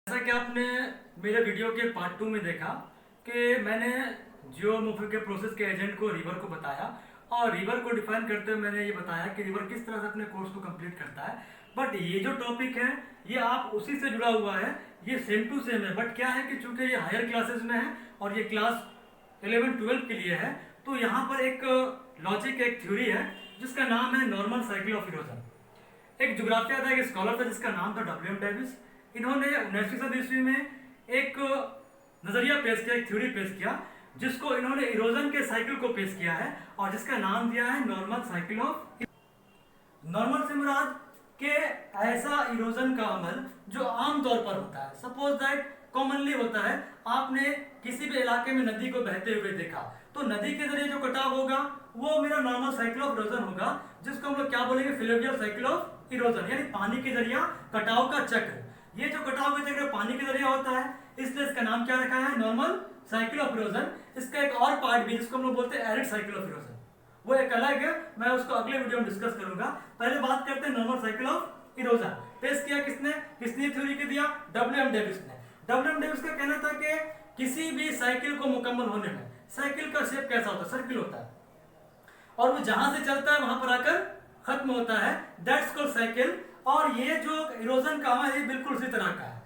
जैसा कि आपने मेरे वीडियो के पार्ट 2 में देखा कि मैंने जियोमॉर्फिक के प्रोसेस के एजेंट को रिवर को बताया और रिवर को डिफाइन करते हुए मैंने ये बताया कि रिवर किस तरह से अपने कोर्स को कंप्लीट करता है। बट ये जो टॉपिक है ये आप उसी से जुड़ा हुआ है, ये सेम टू सेम है। बट क्या है कि चूंकि ये हायर क्लासेस में है और ये क्लास 11-12 के लिए है, तो यहाँ पर एक लॉजिक एक थ्योरी है जिसका नाम है नॉर्मल साइकिल ऑफ इरोजन। एक जोग्राफिया था, एक स्कॉलर था जिसका नाम था डब्ल्यू एम डेविस। इन्होंने 19वीं सदी ईस्वी में एक नजरिया पेश किया, एक थ्योरी पेश किया, जिसको इन्होंने इरोजन के साइकिल को पेश किया है और जिसका नाम दिया है नॉर्मल साइकिल ऑफ। नॉर्मल से मुराद के ऐसा इरोजन का अमल जो आमतौर पर होता है, सपोज दैट कॉमनली होता है। आपने किसी भी इलाके में नदी को बहते हुए देखा तो नदी के जरिए जो कटाव होगा वो मेरा नॉर्मल साइकिल ऑफ इरोजन होगा, जिसको हम लोग क्या बोलेंगे, फ्लुवियल साइकिल ऑफ इरोजन, यानी पानी के जरिए कटाव का चक्र। ये जो कटाव का चक्र पानी के जरिए होता है, इसलिए इसका नाम क्या रखा है, नॉर्मल साइकिल ऑफ इरोजन। इसका एक और पार्ट भी जिसको हम लोग बोलते हैं एरिड साइकिल ऑफ इरोजन, वो एक अलग है, मैं उसको अगले वीडियो में डिस्कस करूंगा। पहले बात करते हैं नॉर्मल साइकिल ऑफ इरोजन। पेश किया किसने, किसने थ्योरी के दिया, डब्ल्यू एम डेविस ने। डब्ल्यू एम डेविस का कहना था कि किसी भी साइकिल को मुकम्मल होने में साइकिल का शेप कैसा होता है, सर्किल होता है, और वो जहां से चलता है वहां पर आकर खत्म होता है, दैट्स कॉल्ड साइकिल। और ये जो इरोजन का है ये बिल्कुल उसी तरह का है।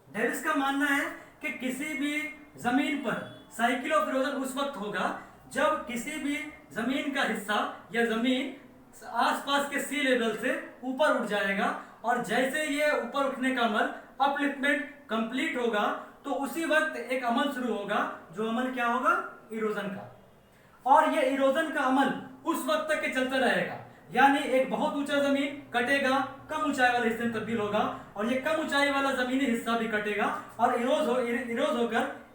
डेविस का मानना है कि किसी भी जमीन पर साइकिल ऑफ इरोजन उस वक्त होगा जब किसी भी जमीन का हिस्सा या जमीन आसपास के सी लेवल से ऊपर उठ जाएगा, और जैसे ये ऊपर उठने का अमल अपलिफ्टमेंट कंप्लीट होगा तो उसी वक्त एक अमल शुरू होगा, जो अमल क्या होगा, इरोजन का। और ये इरोजन का अमल उस वक्त तक के चलता रहेगा, यानी एक बहुत ऊंचा जमीन कटेगा, कम ऊंचाई वाले हिस्से में तब्दील होगा, और ये कम ऊंचाई वाला जमीनी हिस्सा भी कटेगा और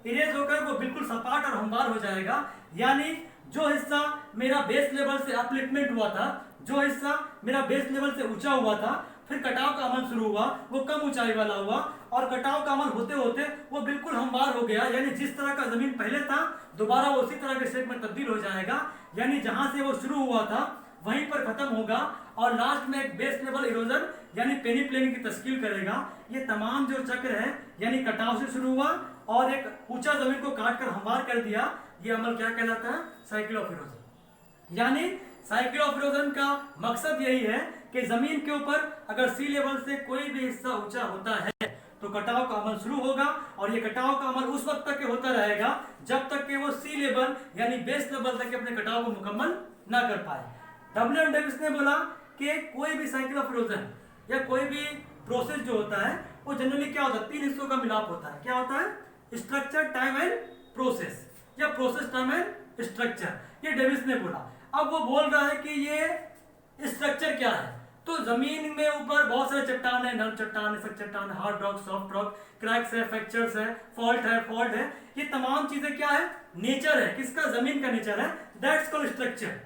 इरेज होकर वो बिल्कुल सपाट और हमवार हो जाएगा। यानी जो हिस्सा मेरा बेस लेवल से अपलिफ्टमेंट हुआ था, जो हिस्सा मेरा बेस लेवल से ऊंचा हुआ था, फिर कटाव का अमल शुरू हुआ, वो कम ऊंचाई वाला हुआ, और कटाव का अमल होते होते वो बिल्कुल हमवार हो गया, यानी जिस तरह का जमीन पहले था दोबारा वो उसी तरह के शेप में तब्दील हो जाएगा। यानी जहां से वो शुरू हुआ था वहीं पर खत्म होगा, और लास्ट में एक बेस लेवल इरोजन यानी पेनीप्लेन की तश्कील करेगा। ये तमाम जो चक्र है, यानी कटाव से शुरू हुआ और एक ऊंचा जमीन को काट कर हमवार कर दिया, ये अमल क्या कहलाता है, साइकिल ऑफ इरोजन। यानी साइकिल ऑफ इरोजन का मकसद यही है कि जमीन के ऊपर अगर सी लेवल से कोई भी हिस्सा ऊंचा होता है तो कटाव का अमल शुरू होगा, और ये कटाव का अमल उस वक्त तक के होता रहेगा जब तक कि वो सी लेवल यानी बेस लेवल तक अपने कटाव को मुकम्मल ना कर पाए। डब्ल्यू एम डेविस ने बोला कि कोई भी साइकिल ऑफ इरोजन या कोई भी प्रोसेस जो होता है वो जनरली क्या होता है, तीन हिस्सों का मिलाप होता है। क्या होता है, स्ट्रक्चर, टाइम एंड प्रोसेस, या प्रोसेस, टाइम एंड स्ट्रक्चर, ये डेविस ने बोला। अब वो बोल रहा है कि ये स्ट्रक्चर क्या है, तो जमीन में ऊपर बहुत सारे चट्टान है, नर्म चट्टान है, सख्त चट्टान है, hard rock, soft rock, cracks है, फ्रैक्चर्स है, फॉल्ट है, ये तमाम चीजें क्या है, नेचर है, किसका, जमीन का नेचर है, दैट्स कॉल्ड स्ट्रक्चर।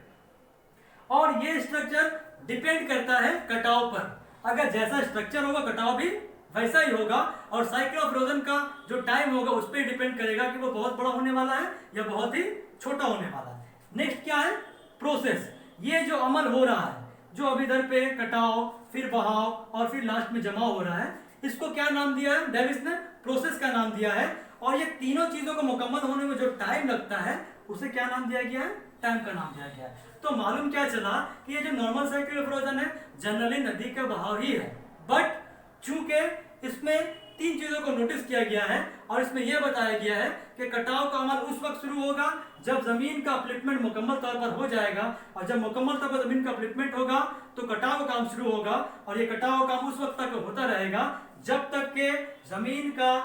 और ये स्ट्रक्चर डिपेंड करता है कटाव पर, अगर जैसा स्ट्रक्चर होगा कटाव भी वैसा ही होगा, और साइकिल ऑफ इरोजन का जो टाइम होगा उस पर डिपेंड करेगा कि वो बहुत बड़ा होने वाला है या बहुत ही छोटा होने वाला है। नेक्स्ट क्या है, प्रोसेस। ये जो अमल हो रहा है, जो अभी इधर पे कटाव, फिर बहाव और फिर लास्ट में जमाव हो रहा है, इसको क्या नाम दिया है, डेविस ने प्रोसेस का नाम दिया है। और ये तीनों चीजों को मुकम्मल होने में जो टाइम लगता है उसे क्या नाम दिया गया है, टाइम का नाम दिया गया है। तो मालूम क्या चला कि ये जो नॉर्मल साइकिल ऑफ इरोजन है जनरली नदी का बहाव ही है, बट चूंकि इसमें तीन चीजों को नोटिस किया गया है और इसमें यह बताया गया है कि कटाव का अमल उस वक्त शुरू होगा जब जमीन का अपलिफ्टमेंट मुकम्मल तौर पर हो जाएगा, और जब मुकम्मल तौर पर जमीन का अपलिफ्टमेंट होगा तो कटाव का काम शुरू होगा, और ये कटाव का काम उस वक्त तक होता रहेगा जब तक के जमीन का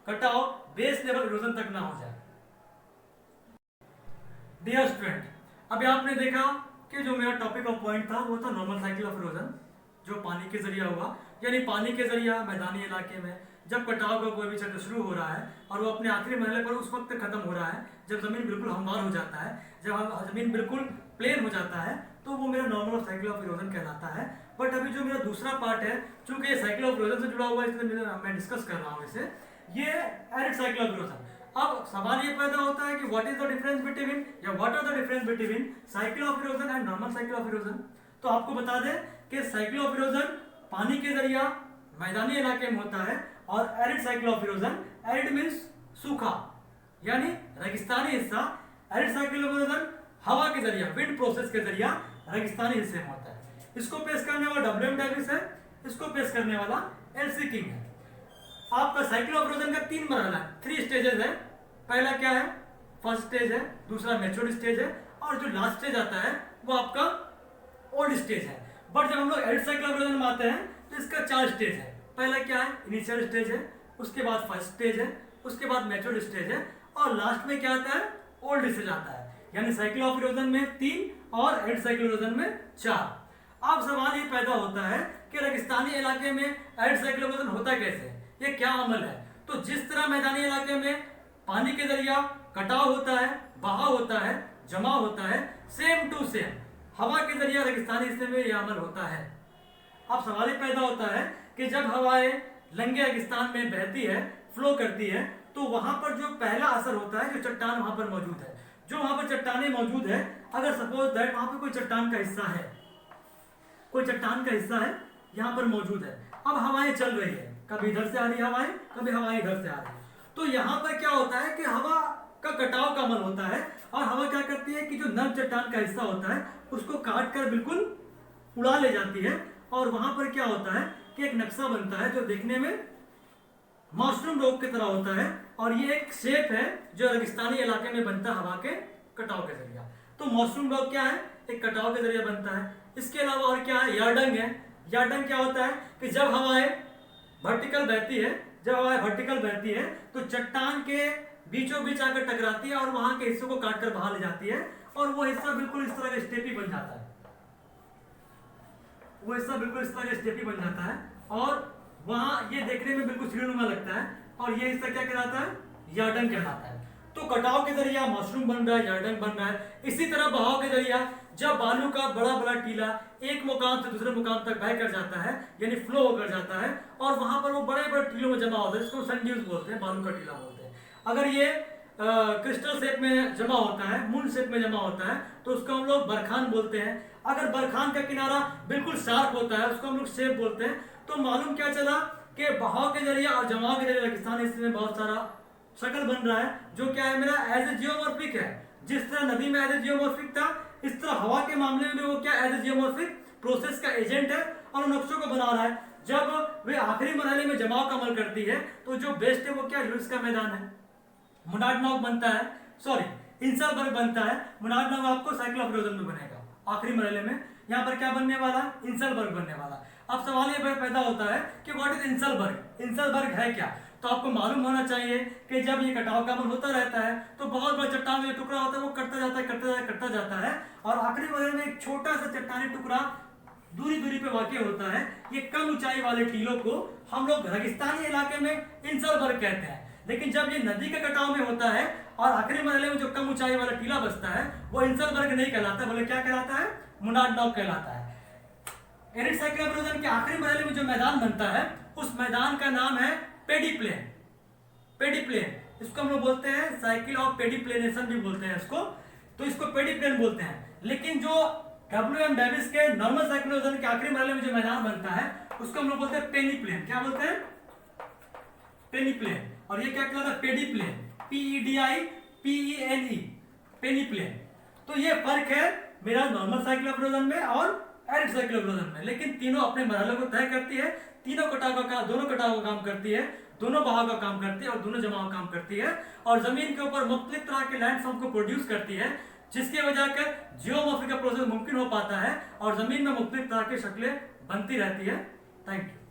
कटाव बेस लेवल इरोजन तक ना हो जाए। डियर स्टूडेंट, अभी आपने देखा कि जो मेरा टॉपिक ऑफ पॉइंट था वो था नॉर्मल साइकिल ऑफ इरोजन, जो पानी के जरिए हुआ, यानी पानी के जरिए मैदानी इलाके में जब कटाव का कोई भी चक्र शुरू हो रहा है और वो अपने आखिरी मरहले पर उस वक्त खत्म हो रहा है जब जमीन बिल्कुल हमवार हो जाता है, जब जमीन बिल्कुल प्लेन हो जाता है, तो वो मेरा नॉर्मल साइकिल ऑफ इरोजन कहलाता है। बट अभी जो मेरा दूसरा पार्ट है, चूंकि ये साइकिल ऑफ इरोजन से जुड़ा हुआ है इसलिए मैं डिस्कस कर रहा हूँ इसे, ये एरिड साइकिल ऑफ इरोजन। अब सवाल ये पैदा होता है कि what is the difference between, या what are the difference between cycle of erosion and normal cycle of erosion. तो आपको बता दें कि साइकिल ऑफ इरोजन पानी के जरिए मैदानी इलाके में होता है, और arid cycle of erosion, arid means सूखा यानी रेगिस्तानी हिस्सा, एरिड साइकिल ऑफ इरोजन हवा के जरिए, विंड प्रोसेस के जरिए रेगिस्तानी हिस्से में होता है। इसको पेश करने वाला डब्ल्यू एम डेविस है, इसको पेश करने वाला एलसी किंग है। आपका साइकिल ऑफ इरोजन का 3 मरहला, 3 स्टेजेस है। पहला क्या है, फर्स्ट स्टेज है, दूसरा मैच्योर स्टेज है, और जो लास्ट स्टेज आता है वो आपका ओल्ड स्टेज है। बट जब हम लोग एरिड साइकिल ऑफ इरोजन में आते हैं तो इसका 4 स्टेज है। पहला क्या है, इनिशियल स्टेज है, उसके बाद फर्स्ट स्टेज है, उसके बाद मैच्योर स्टेज है, और लास्ट में क्या आता है, ओल्ड स्टेज आता है। यानी साइकिल ऑफ इरोजन में 3 और एरिड साइकिल इरोजन में 4। अब सवाल ये पैदा होता है कि रेगिस्तानी इलाके में एरिड साइकिल ऑफ इरोजन होता कैसे, ये क्या अमल है। तो जिस तरह मैदानी इलाके में पानी के जरिया कटाव होता है, बहाव होता है, जमा होता है, सेम टू सेम हवा के जरिए रेगिस्तानी हिस्से में यह अमल होता है। अब सवाल ये पैदा होता है कि जब हवाएं लंगे रेगिस्तान में बहती है, फ्लो करती है, तो वहां पर जो पहला असर होता है, जो चट्टान वहां पर मौजूद है, जो वहां पर चट्टानें मौजूद है, अगर सपोज दैट वहां पर कोई चट्टान का हिस्सा है, कोई चट्टान का हिस्सा है यहाँ पर मौजूद है, अब हवाएं चल रही है, कभी इधर से आ रही हवाएं, कभी हवाएं इधर से आ रही है, तो यहाँ पर क्या होता है कि हवा का कटाव का अमल होता है, और हवा क्या करती है कि जो नर्म चट्टान का हिस्सा होता है उसको काट कर बिल्कुल उड़ा ले जाती है, और वहां पर क्या होता है कि एक नक्शा बनता है जो देखने में मॉनसून रोग की तरह होता है, और ये एक शेप है जो रेगिस्तानी इलाके में बनता है हवा के कटाव के जरिए। तो मॉनसून रोग क्या है, एक कटाव के जरिए बनता है। इसके अलावा और क्या है, यार्डंग है। यार्डंग क्या होता है कि जब हवाएं वर्टिकल बहती है, जब हवाएं वर्टिकल बहती है तो चट्टान के बीचों बीच आकर टकराती है और वहां के हिस्सों को काटकर बाहर ले जाती है, और वो हिस्सा बिल्कुल इस तरह का स्टेपी बन जाता है, वो हिस्सा बिल्कुल इस तरह का स्टेपी बन जाता है, और वहां ये देखने में बिल्कुल सीढ़ीनुमा लगता है, और ये हिस्सा क्या कहलाता है, यार्डंग कहलाता है। तो कटाव के जरिए मशरूम बन रहा है, यार्डंग बन रहा है। इसी तरह बहाव के जरिए जब बालू का बड़ा बड़ा टीला एक मुकाम से दूसरे मुकाम तक बह कर जाता है, यानी फ्लो होकर जाता है, और वहां पर वो बड़े बड़े टीलों में जमा होता है, जिसको सन ड्यूज बोलते हैं, बालू का टीला बोलते हैं। अगर ये क्रिस्टल शेप में जमा होता है, मून शेप में जमा होता है, तो उसको हम लोग बरखान बोलते हैं। अगर बरखान का किनारा बिल्कुल शार्प होता है, उसको हम लोग शेप बोलते हैं। तो मालूम क्या चला कि बहाव के जरिए और जमाव के जरिए रेगिस्तान हिस्से में बहुत सारा शक्ल बन रहा है, जो क्या है, मेरा एज ए जियोमॉर्फिक है। जिस तरह नदी में एज ए जियोमॉर्फिक था, इस तरह हवा के मामले में भी वो क्या एज ए जियोमॉर्फिक प्रोसेस का एजेंट है, और नक्शों को बना रहा है। जब वे आखिरी मरहले में जमाव का अमल करती है, तो जो बेस्ट है वो क्या, लुईस का मैदान है, मोनाडनॉक बनता है, सॉरी इंसलबर्ग बनता है। मोनाडनॉक आपको साइकिल ऑफ इरोजन में बनेगा आखिरी मरहले में। यहाँ पर क्या बनने वाला, इंसलबर्ग बनने वाला। अब सवाल ये पैदा होता है कि व्हाट इज इंसलबर्ग, इंसलबर्ग है क्या। तो आपको मालूम होना चाहिए कि जब ये कटाव का अमल होता रहता है तो बहुत बड़ा चट्टान का टुकड़ा होता है, वो कटता जाता है, कटता जाता है, कटता जाता है, और आखिरी मरहले में एक छोटा सा चट्टानी टुकड़ा दूरी दूरी पे वाक़ होता है। ये कम ऊंचाई वाले टीलों को हम लोग रेगिस्तानी इलाके में इंसलबर्ग कहते हैं। लेकिन जब ये नदी के कटाव में होता है और आखिरी मरहले में जो कम ऊंचाई वाला टीला बचता है, वो इंसलबर्ग नहीं कहलाता, बोले क्या कहलाता है, मोनाडनॉक कहलाता है। एरिड साइकिल ऑफ इरोजन के आखिरी मरहले में जो मैदान बनता है, उस मैदान का नाम है पेडी प्लेन। पेडी प्लेन, इसको हम लोग बोलते हैं साइकिल ऑफ पेडी प्लेनेशन भी बोलते हैं इसको, तो इसको पेडी प्लेन बोलते हैं। लेकिन जो डब्ल्यू.एम. डेविस के नॉर्मल साइकिल ऑफ इरोजन के आखिरी मरहले में जो मैदान बनता है, उसको हम लोग बोलते हैं पेनी प्लेन। क्या बोलते हैं, पेनी प्लेन। और ये क्या कहलाता है, पेडी प्लेन, PEDIPENE, पेनी प्लेन। तो ये फर्क है मेरा नॉर्मल साइकिल ऑफ इरोजन में और एरिड साइकिल ऑफ इरोजन में। लेकिन तीनों अपने मरहलों को तय करती है, तीनों कटाव का दोनों कटाव का काम करती है, दोनों बहाव का काम करती है, और दोनों जमाव का काम करती है, और जमीन के ऊपर मुख्तलिफ तरह के लैंडफॉर्म को प्रोड्यूस करती है, जिसकी वजह कर जियोमॉर्फिक का प्रोसेस मुमकिन हो पाता है, और जमीन में मुख्तलिफ तरह की शक्लें बनती रहती है। Thank you.